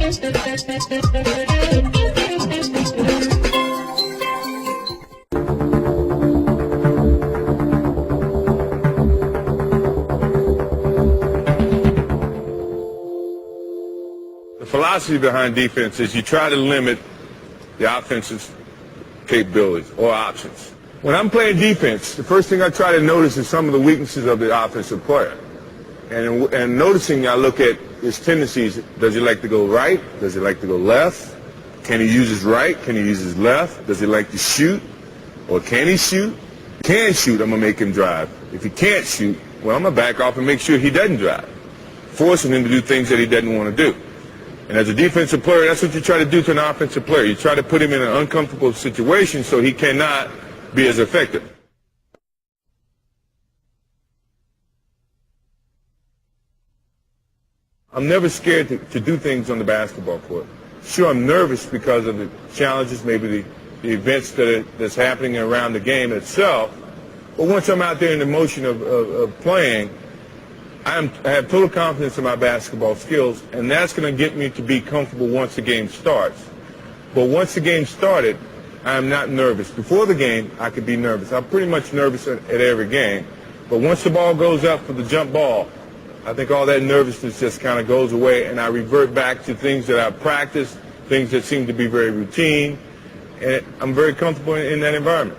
The philosophy behind defense is you try to limit the offense's capabilities or options. When I'm playing defense, the first thing I try to notice is some of the weaknesses of the offensive player. And noticing, I look at his tendencies. Does he like to go right? Does he like to go left? Can he use his right? Can he use his left? Does he like to shoot? Or can he shoot? If he can shoot, I'm going to make him drive. If he can't shoot, well, I'm going to back off and make sure he doesn't drive, forcing him to do things that he doesn't want to do. And as a defensive player, that's what you try to do to an offensive player. You try to put him in an uncomfortable situation so he cannot be as effective. I'm never scared to do things on the basketball court. Sure, I'm nervous because of the challenges, maybe the events that's happening around the game itself. But once I'm out there in the motion of playing, I have total confidence in my basketball skills, and that's going to get me to be comfortable once the game starts. But once the game started, I'm not nervous. Before the game, I could be nervous. I'm pretty much nervous at every game. But once the ball goes up for the jump ball, I think all that nervousness just kind of goes away, and I revert back to things that I've practiced, things that seem to be very routine, and I'm very comfortable in that environment.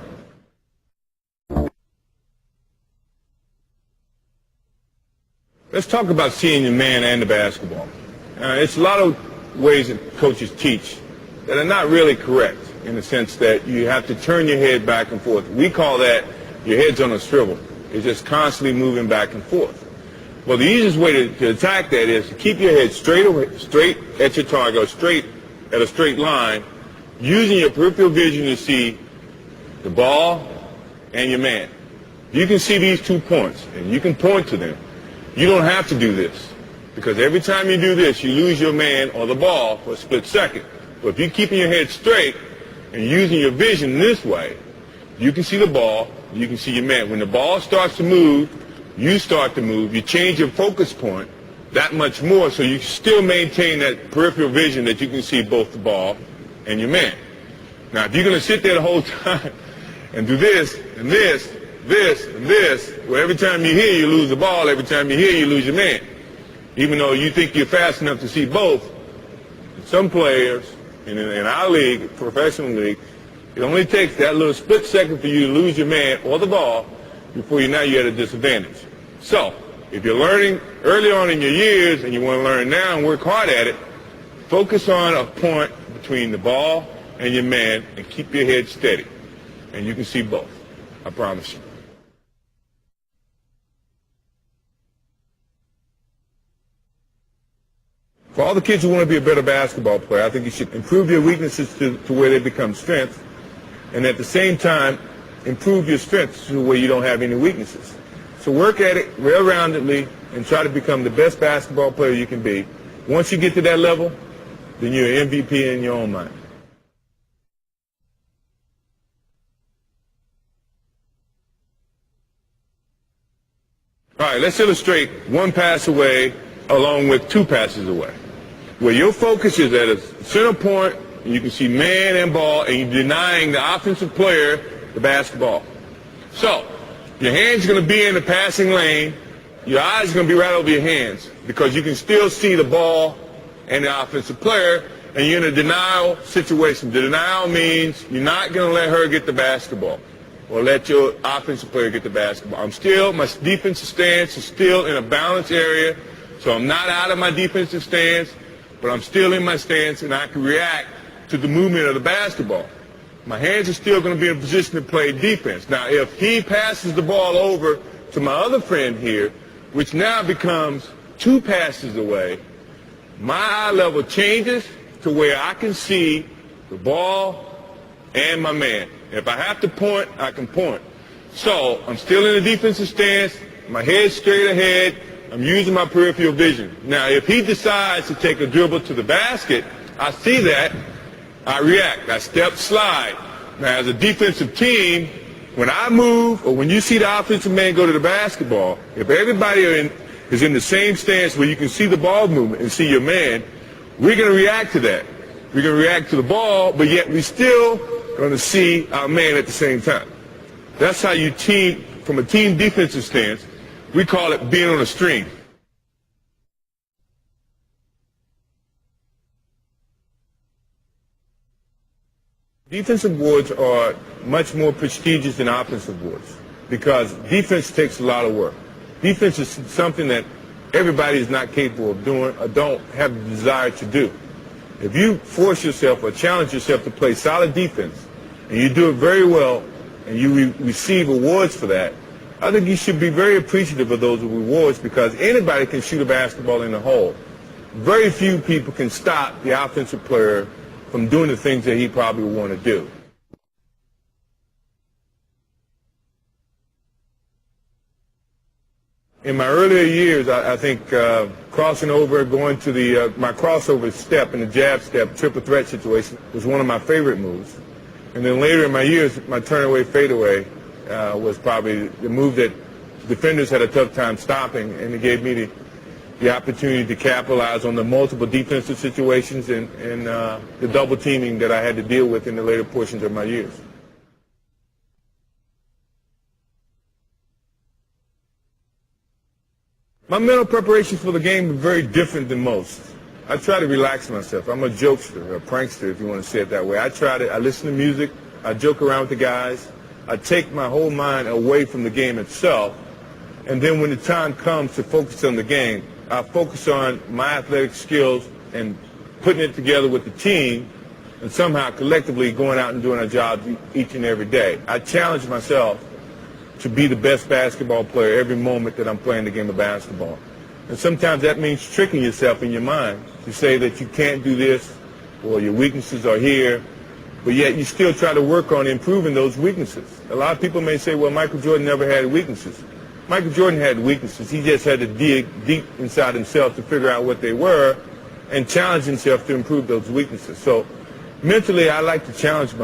Let's talk about seeing your man and the basketball. It's a lot of ways that coaches teach that are not really correct, in the sense that you have to turn your head back and forth. We call that your head's on a swivel. It's just constantly moving back and forth. Well, the easiest way to attack that is to keep your head straight at your target, or straight at a straight line, using your peripheral vision to see the ball and your man. You can see these 2 points, and you can point to them. You don't have to do this, because every time you do this, you lose your man or the ball for a split second. But if you're keeping your head straight and using your vision this way, you can see the ball, you can see your man. When the ball starts to move, you start to move. You change your focus point that much more, so you still maintain that peripheral vision that you can see both the ball and your man. Now, if you're going to sit there the whole time and do this and this, this and this, well, every time you hear, you lose the ball. Every time you hear, you lose your man. Even though you think you're fast enough to see both, some players in our league, professional league, it only takes that little split second for you to lose your man or the ball before you're at a disadvantage. So, if you're learning early on in your years and you want to learn now and work hard at it, focus on a point between the ball and your man and keep your head steady. And you can see both. I promise you. For all the kids who want to be a better basketball player, I think you should improve your weaknesses to where they become strengths, and at the same time, improve your strengths to where you don't have any weaknesses. So work at it well-roundedly and try to become the best basketball player you can be. Once you get to that level, then you're an MVP in your own mind. All right, let's illustrate one pass away along with 2 passes away, where your focus is at a center point, and you can see man and ball, and you're denying the offensive player the basketball. So, your hands are going to be in the passing lane, your eyes are going to be right over your hands, because you can still see the ball and the offensive player, and you're in a denial situation. The denial means you're not going to let her get the basketball or let your offensive player get the basketball. My defensive stance is still in a balanced area, so I'm not out of my defensive stance, but I'm still in my stance, and I can react to the movement of the basketball. My hands are still going to be in a position to play defense. Now, if he passes the ball over to my other friend here, which now becomes 2 passes away, my eye level changes to where I can see the ball and my man. If I have to point, I can point. So I'm still in a defensive stance, my head's straight ahead, I'm using my peripheral vision. Now, if he decides to take a dribble to the basket, I see that, I react, I step, slide. Now, as a defensive team, when I move, or when you see the offensive man go to the basketball, if everybody is in the same stance where you can see the ball movement and see your man, We're going to react to that. We're going to react to the ball, but yet we still going to see our man at the same time. That's how you team, from a team defensive stance, we call it being on a string. Defensive awards are much more prestigious than offensive awards because defense takes a lot of work. Defense is something that everybody is not capable of doing or don't have the desire to do. If you force yourself or challenge yourself to play solid defense and you do it very well and you receive awards for that, I think you should be very appreciative of those rewards because anybody can shoot a basketball in the hole. Very few people can stop the offensive player from doing the things that he probably would want to do. In my earlier years, I think crossing over, going to my crossover step and the jab step, triple threat situation was one of my favorite moves. And then later in my years, my turn-away fadeaway was probably the move that defenders had a tough time stopping, and it gave me the opportunity to capitalize on the multiple defensive situations and the double teaming that I had to deal with in the later portions of my years. My mental preparations for the game are very different than most. I try to relax myself. I'm a jokester, a prankster, if you want to say it that way. I listen to music. I joke around with the guys. I take my whole mind away from the game itself. And then when the time comes to focus on the game, I focus on my athletic skills and putting it together with the team and somehow collectively going out and doing our job each and every day. I challenge myself to be the best basketball player every moment that I'm playing the game of basketball. And sometimes that means tricking yourself in your mind to say that you can't do this or your weaknesses are here, but yet you still try to work on improving those weaknesses. A lot of people may say, well, Michael Jordan never had weaknesses. Michael Jordan had weaknesses. He just had to dig deep inside himself to figure out what they were and challenge himself to improve those weaknesses. So mentally, I like to challenge myself.